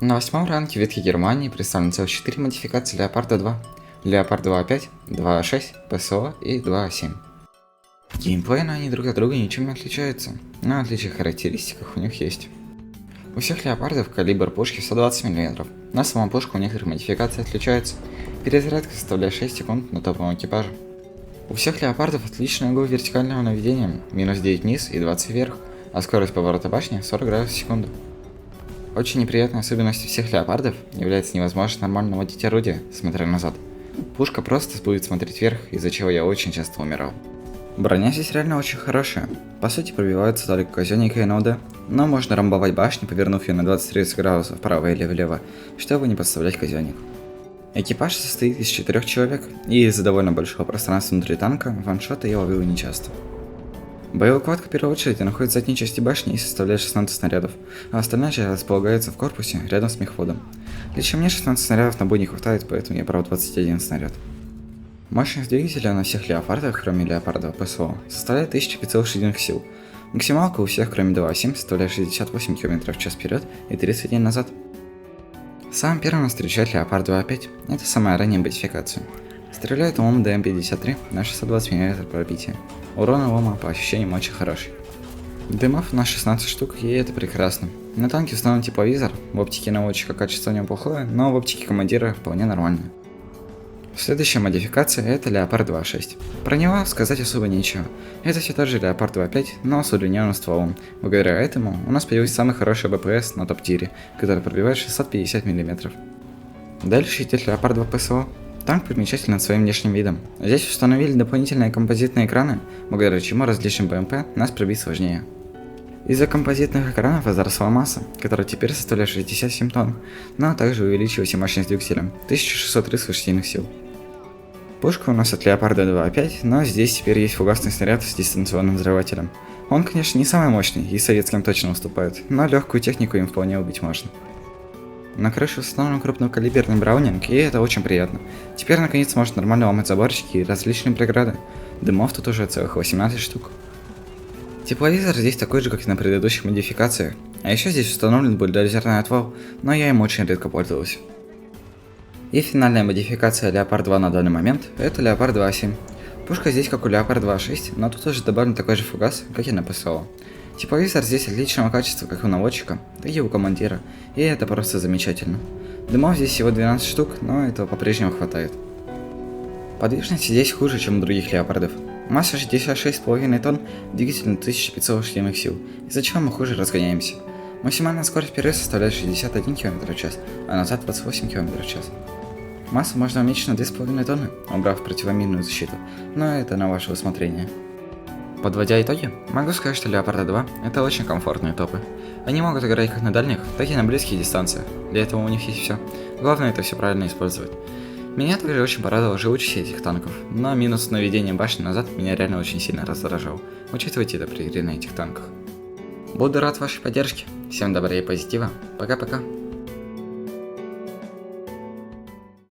На 8-м ранге ветки Германии представлены целых 4 модификации Леопарда 2, Леопард 2А5, 2А6, ПСО и 2А7. Геймплейно они друг от друга ничем не отличаются, но отличия в характеристиках у них есть. У всех леопардов калибр пушки 120 мм, на самом пушку у некоторых модификаций отличается, перезарядка составляет 6 секунд на топовом экипаже. У всех леопардов отличный угол вертикального наведения, минус 9 вниз и 20 вверх, а скорость поворота башни 40 градусов в секунду. Очень неприятной особенностью всех леопардов является невозможность нормально водить орудие, смотря назад. Пушка просто будет смотреть вверх, из-за чего я очень часто умирал. Броня здесь реально очень хорошая. По сути, пробиваются только казённика и НЛД, но можно рамбовать башню, повернув ее на 20-30 градусов вправо или влево, чтобы не подставлять казённик. Экипаж состоит из 4 человек, и из-за довольно большого пространства внутри танка ваншоты я ловил нечасто. Боевой квадка в первую очередь находится в задней части башни и составляет 16 снарядов, а остальная часть располагается в корпусе рядом с мехводом. Лично мне 16 снарядов на бой не хватает, поэтому я брал 21 снаряд. Мощность двигателя на всех леопардах, кроме леопарда ПСО, составляет 1500 лошадиных сил. Максималка у всех, кроме 2.7, составляет 68 км в час вперед и 31 назад. Самым первым нас встречает леопард 2.5, это самая ранняя модификация. Стреляет лом ДМ-53 на 620 мм пробития. Урон лома по ощущениям очень хороший. Дымов на 16 штук, и это прекрасно. На танке установлен тепловизор, в оптике наводчика качество у него плохое, но в оптике командира вполне нормальное. Следующая модификация это Леопард 2.6. Про него сказать особо нечего. Это все тот же Леопард 2.5, но с удлиненным стволом. Благодаря этому у нас появился самый хороший БПС на топ-тире, который пробивает 650 мм. Дальше идет Леопард 2 ПСО. Танк примечателен своим внешним видом. Здесь установили дополнительные композитные экраны, благодаря чему различным БМП нас пробить сложнее. Из-за композитных экранов возросла масса, которая теперь составляет 67 тонн, но также увеличилась и мощность двигателя 1630 лошадиных сил. Пушка у нас от Леопарда 2.5, но здесь теперь есть фугасный снаряд с дистанционным взрывателем. Он, конечно, не самый мощный и советским точно уступает, но легкую технику им вполне убить можно. На крыше установлен крупнокалиберный браунинг, и это очень приятно. Теперь наконец можно нормально ломать заборчики и различные преграды. Дымов тут уже целых 18 штук. Тепловизор здесь такой же, как и на предыдущих модификациях. А еще здесь установлен бульдозерный отвал, но я им очень редко пользовался. И финальная модификация Леопард 2 на данный момент это Леопард 2.7. Пушка здесь как у Леопард 2.6, но тут уже добавлен такой же фугас, как и на ПСО. Тепловизор здесь отличного качества как у наводчика, так и у командира, и это просто замечательно. Дымов здесь всего 12 штук, но этого по-прежнему хватает. Подвижность здесь хуже, чем у других леопардов. Масса 66,5 тонн, двигатель на 1500 лошадиных сил, из-за чего мы хуже разгоняемся. Максимальная скорость вперед составляет 61 км в час, а назад 28 км в час. Массу можно уменьшить на 2,5 тонны, убрав противоминную защиту, но это на ваше усмотрение. Подводя итоги, могу сказать, что Леопарда 2 это очень комфортные топы. Они могут играть как на дальних, так и на близких дистанциях, для этого у них есть все. Главное это все правильно использовать. Меня также очень порадовала живучесть этих танков, но минус наведения башни назад меня реально очень сильно раздражал. Учитывайте это при игре на этих танках. Буду рад вашей поддержке. Всем добра и позитива. Пока-пока.